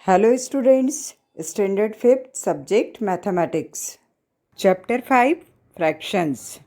Hello students, Standard 5th Subject Mathematics. Chapter 5 Fractions.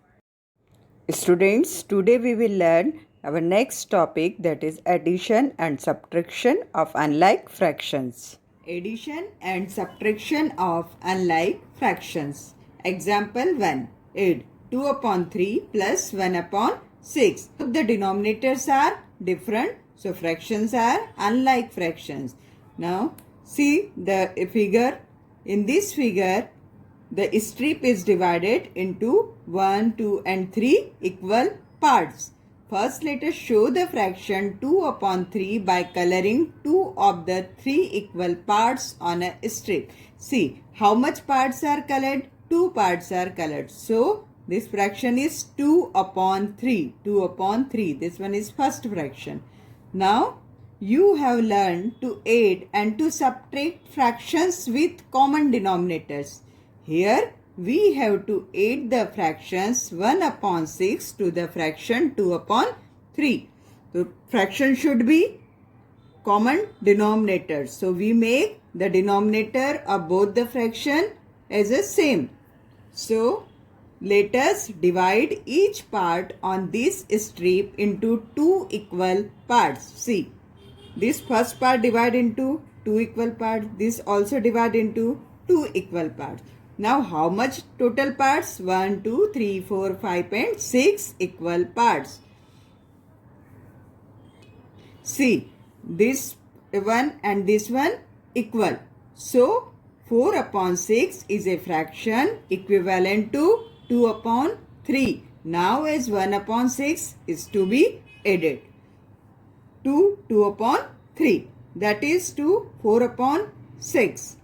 Students, today we will learn our next topic, that is addition and subtraction of unlike fractions. Addition and subtraction of unlike fractions. Example 1. Add 2 upon 3 plus 1 upon 6. The denominators are different, so fractions are unlike fractions. Now see the figure. In this figure, the strip is divided into 1, 2 and 3 equal parts. First, let us show the fraction 2 upon 3 by coloring 2 of the 3 equal parts on a strip. See how much parts are colored? 2 parts are colored. So, this fraction is 2 upon 3. 2 upon 3. This one is first fraction. Now, you have learned to add and to subtract fractions with common denominators. Here we have to add the fractions 1 upon 6 to the fraction 2 upon 3. So fraction should be common denominators. So we make the denominator of both the fraction as the same. So let us divide each part on this strip into 2 equal parts. See. This first part divide into 2 equal parts. This also divide into 2 equal parts. Now how much total parts? 1, 2, 3, 4, 5 and 6 equal parts. See, this one and this one equal. So 4 upon 6 is a fraction equivalent to 2 upon 3. Now as 1 upon 6 is to be added. 2 upon 3, that is to 4 upon 6.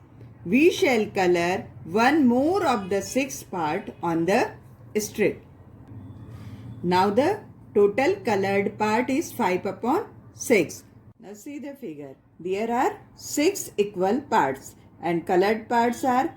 We shall color one more of the 6 part on the strip. Now the total colored part is 5 upon 6. Now see the figure. There are 6 equal parts and colored parts are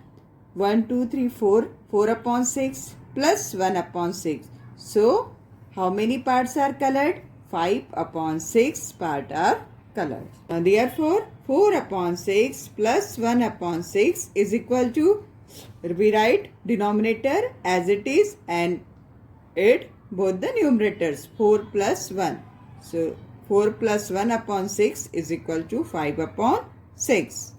1, 2, 3, 4, 4 upon 6 plus 1 upon 6. So how many parts are colored? 5 upon 6 part are colored. Now therefore 4 upon 6 plus 1 upon 6 is equal to, we write denominator as it is and add both the numerators 4 plus 1. So 4 plus 1 upon 6 is equal to 5 upon 6.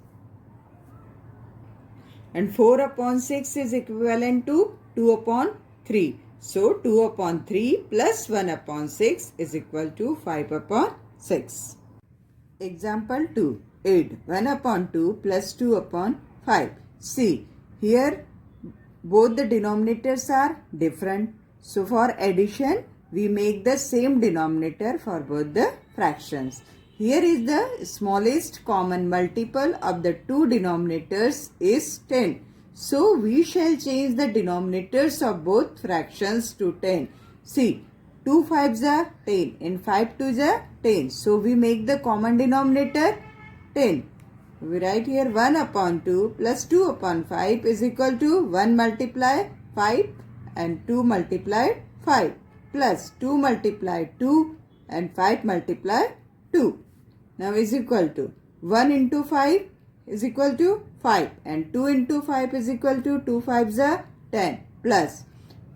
And 4 upon 6 is equivalent to 2 upon 3. So 2 upon 3 plus 1 upon 6 is equal to 5 upon 6. Example 2. Add 1 upon 2 plus 2 upon 5. See, here both the denominators are different. So for addition, we make the same denominator for both the fractions. Here is the smallest common multiple of the two denominators is 10. So we shall change the denominators of both fractions to 10. See, 2 5s are 10 and 5 2s are 10. So we make the common denominator 10. We write here 1 upon 2 plus 2 upon 5 is equal to 1 multiply 5 and 2 multiply 5 plus 2 multiply 2 and 5 multiply 2. Now is equal to 1 into 5 is equal to 5 and 2 into 5 is equal to 2 5s are 10 plus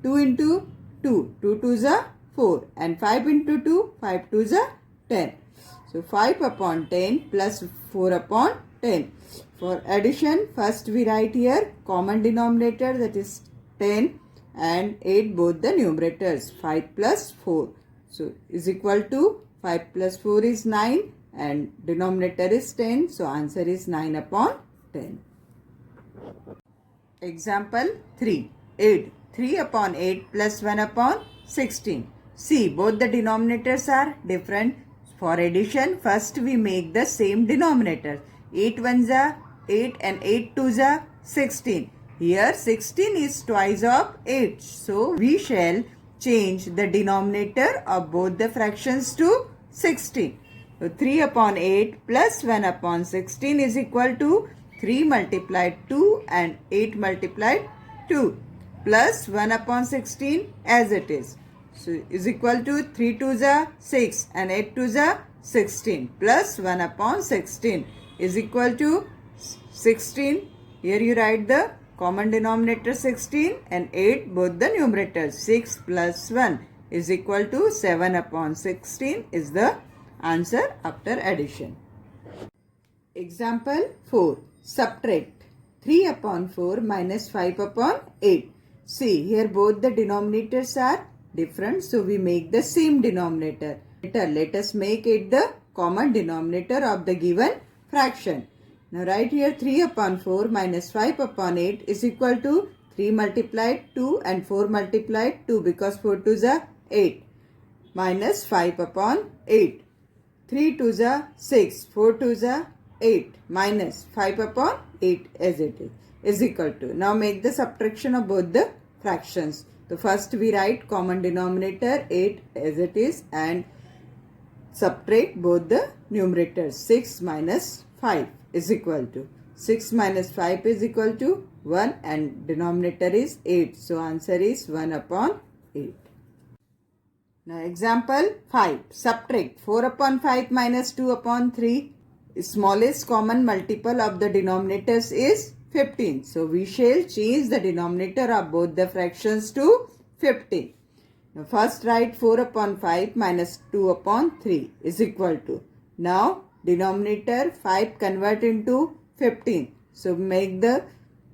2 into 2, 2 2s are 4 and 5 into 2, 5 2s are 10. So 5 upon 10 plus 4 upon 10. For addition, first we write here common denominator, that is 10, and add both the numerators 5 plus 4. So is equal to 5 plus 4 is 9 and denominator is 10. So answer is 9 upon 10. Example 3. Add 3 upon 8 plus 1 upon 16. See, both the denominators are different. For addition, first we make the same denominator. 8 1s are 8 and 8 2s are 16. Here 16 is twice of 8. So we shall change the denominator of both the fractions to 16. So 3 upon 8 plus 1 upon 16 is equal to 3 multiplied 2 and 8 multiplied 2 plus 1 upon 16 as it is. So is equal to 3 2s are 6 and 8 2s are 16 plus 1 upon 16 is equal to 16. Here you write the common denominator 16 and 8 both the numerators. 6 plus 1 is equal to 7 upon 16 is the answer after addition. Example 4. Subtract 3 upon 4 minus 5 upon 8. See, here both the denominators are different, so we make the same denominator. Let us make it the common denominator of the given fraction. Now write here 3 upon 4 minus 5 upon 8 is equal to 3 multiplied 2 and 4 multiplied 2 because 4 2s are 8 minus 5 upon 8. 3 2s are 6, 4 2s are 8 minus 5 upon 8 as it is equal to. Now make the subtraction of both the fractions. So first we write common denominator 8 as it is and subtract both the numerators. 6 minus 5 is equal to 6 minus 5 is equal to 1 and denominator is 8. So answer is 1 upon 8. Now example 5. Subtract 4 upon 5 minus 2 upon 3. Smallest common multiple of the denominators is 15. So we shall change the denominator of both the fractions to 15. Now first write 4 upon 5 minus 2 upon 3 is equal to. Now denominator 5 convert into 15. So make the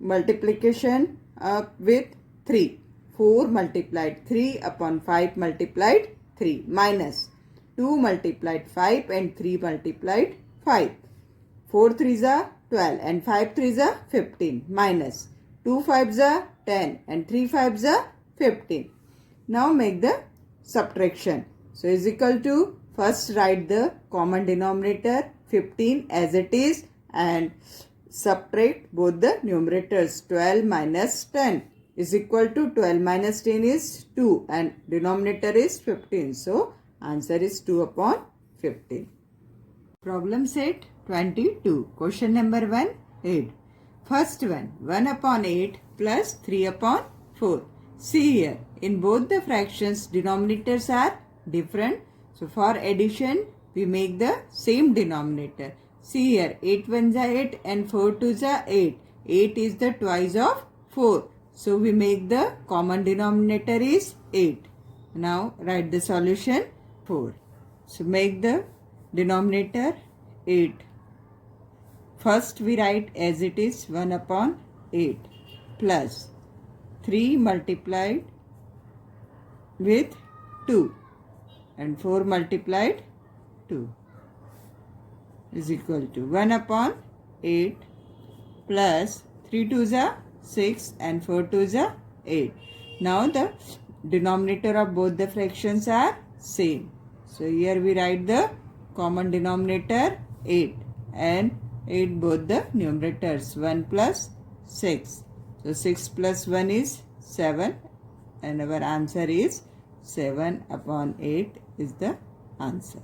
multiplication with 3. 4 multiplied 3 upon 5 multiplied 3 minus 2 multiplied 5 and 3 multiplied 5. 4 3s are 12 and 5 3s are 15 minus 2 5s are 10 and 3 5s are 15. Now make the subtraction. So is equal to first write the common denominator 15 as it is and subtract both the numerators. 12 minus 10 is equal to 12 minus 10 is 2 and denominator is 15. So answer is 2 upon 15. Problem set 22. Question number 1. 8. First one. 1 upon 8 plus 3 upon 4. See here. In both the fractions, denominators are different. So for addition, we make the same denominator. See here. 8 1s are 8 and 4 2s are 8. 8 is the twice of 4. So we make the common denominator is 8. Now write the solution 4. So make the denominator 8. First we write as it is 1 upon 8 plus 3 multiplied with 2 and 4 multiplied 2 is equal to 1 upon 8 plus 3 2s are 6 and 4 2s are 8. Now the denominator of both the fractions are same. So here we write the common denominator 8 and 8 both the numerators 1 plus 6. So 6 plus 1 is 7 and our answer is 7 upon 8 is the answer.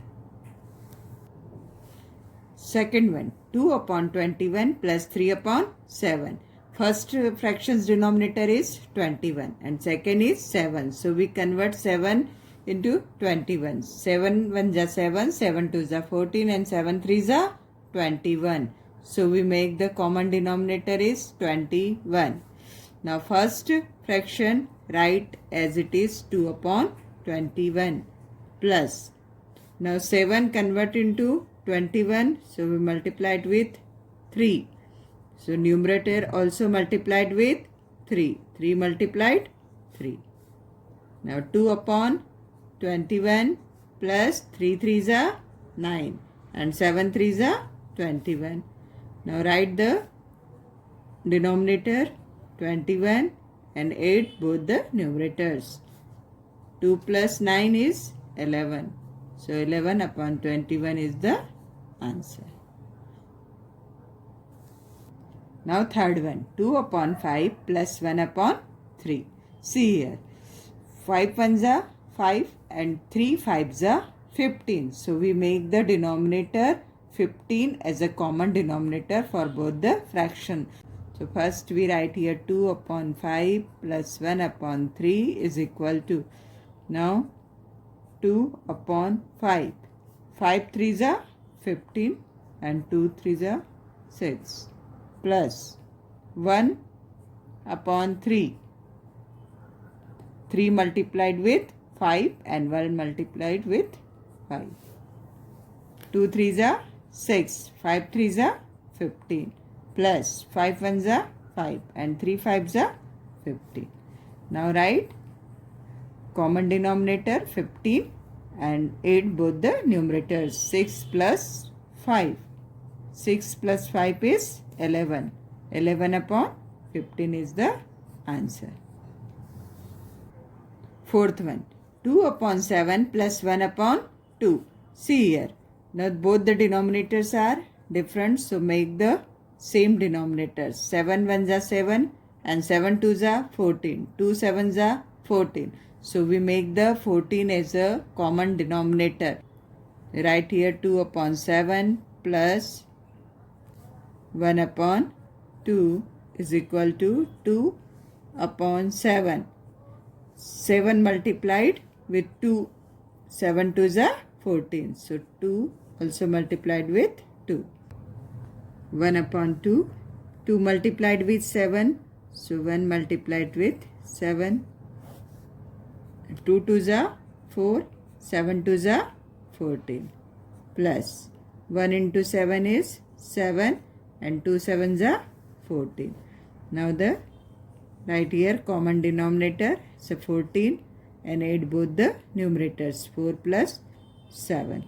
Second one 2 upon 21 plus 3 upon 7. First fraction's denominator is 21 and second is 7. So we convert 7 into 21. 7 1s are 7, 7 2s are 14 and 7 3s are 21. So we make the common denominator is 21. Now first fraction write as it is 2 upon 21 plus. Now 7 convert into 21. So we multiplied with 3. So numerator also multiplied with 3. 3 multiplied 3. Now 2 upon 21 plus 3 3s are 9 and 7 3s are 21. Now write the denominator 21 and 8 both the numerators. 2 plus 9 is 11. So 11 upon 21 is the answer. Now third one 2 upon 5 plus 1 upon 3. See here 5 1s are 5 and 3 5s are 15. So we make the denominator 15 as a common denominator for both the fraction. So first we write here 2 upon 5 plus 1 upon 3 is equal to. Now 2 upon 5. 5 3s are 15 and 2 3s are 6. plus 1 upon 3. 3 multiplied with 5 and 1 multiplied with 5. 2 3s are 6, 5 3s are 15 plus 5 1s are 5 and 3 5s are 15. Now write common denominator 15 and add both the numerators. 6 plus 5. 6 plus 5 is 11. 11 upon 15 is the answer. Fourth one. 2 upon 7 plus 1 upon 2. See here. Now both the denominators are different, so make the same denominators. 7 1s are 7 and 7 2s are 14. 2 7s are 14. So we make the 14 as a common denominator. Write here 2 upon 7 plus 1 upon 2 is equal to 2 upon 7. 7 multiplied with 2. 7 2s are 14. So 2 also multiplied with 2. 1 upon 2. 2 multiplied with 7. So 1 multiplied with 7. 2 2s are 4. 7 2s are 14. Plus 1 into 7 is 7 and 2 7s are 14. Now the write here common denominator, so 14, and add both the numerators. 4 plus 7.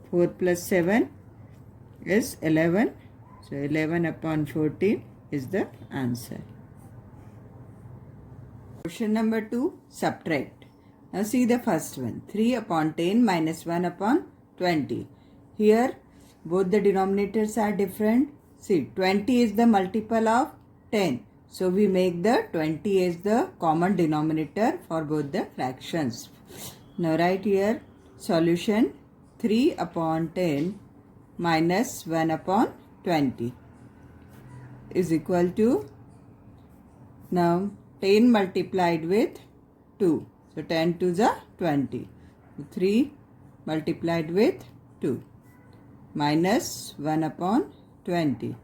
4 plus 7 is 11. So 11 upon 14 is the answer. Question number 2, subtract. Now see the first one. 3 upon 10 minus 1 upon 20. Here both the denominators are different. See, 20 is the multiple of 10. So we make the 20 as the common denominator for both the fractions. Now write here solution. 3 upon 10 minus 1 upon 20 is equal to, now 10 multiplied with 2. So 10 2s are 20. 3 multiplied with 2 minus 1 upon 20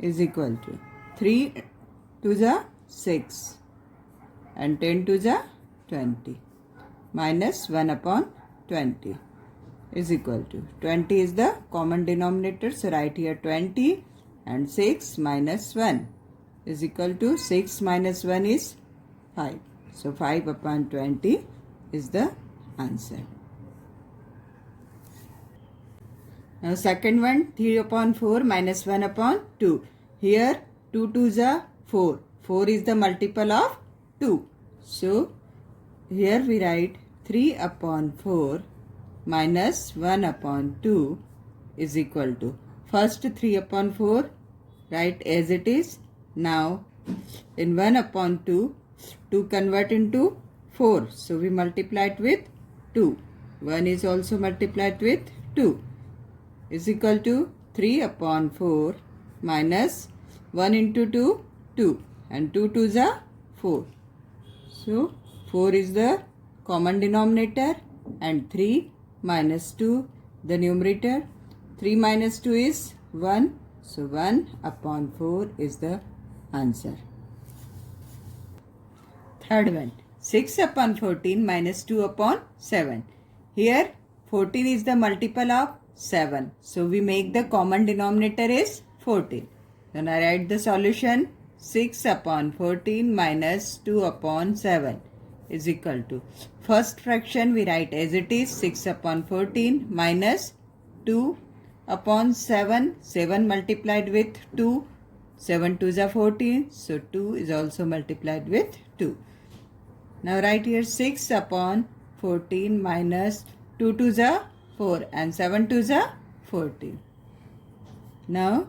is equal to 3 2s are 6 and 10 2s are 20 minus 1 upon 20 is equal to 20 is the common denominator. So write here 20 and 6 minus 1 is equal to 6 minus 1 is 5. So 5 upon 20 is the answer. Now second one, 3 upon 4 minus 1 upon 2. Here 2 2s are 4. 4 is the multiple of 2. So here we write 3 upon 4 minus 1 upon 2 is equal to, first 3 upon 4 write as it is. Now in 1 upon 2, 2 convert into 4. So we multiply it with 2. 1 is also multiplied with 2 is equal to 3 upon 4 minus 1 into 2, 2 and 2 2s are 4. So 4 is the common denominator and 3 minus 2 the numerator. 3 minus 2 is 1. So 1 upon 4 is the answer. Third one, 6 upon 14 minus 2 upon 7. Here 14 is the multiple of 7. So we make the common denominator is 14. Then I write the solution. 6 upon 14 minus 2 upon 7 is equal to, first fraction we write as it is, 6 upon 14 minus 2 upon 7. 7 multiplied with 2. 7 2s are 14. So 2 is also multiplied with 2. Now write here 6 upon 14 minus 2 2s are 4 and 7 2s are 14. Now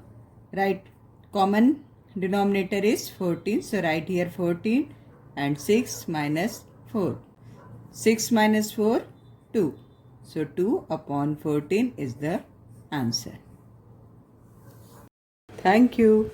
write common denominator is 14. So write here 14 and 6 minus 4. 6 minus 4, 2. So 2 upon 14 is the answer. Thank you.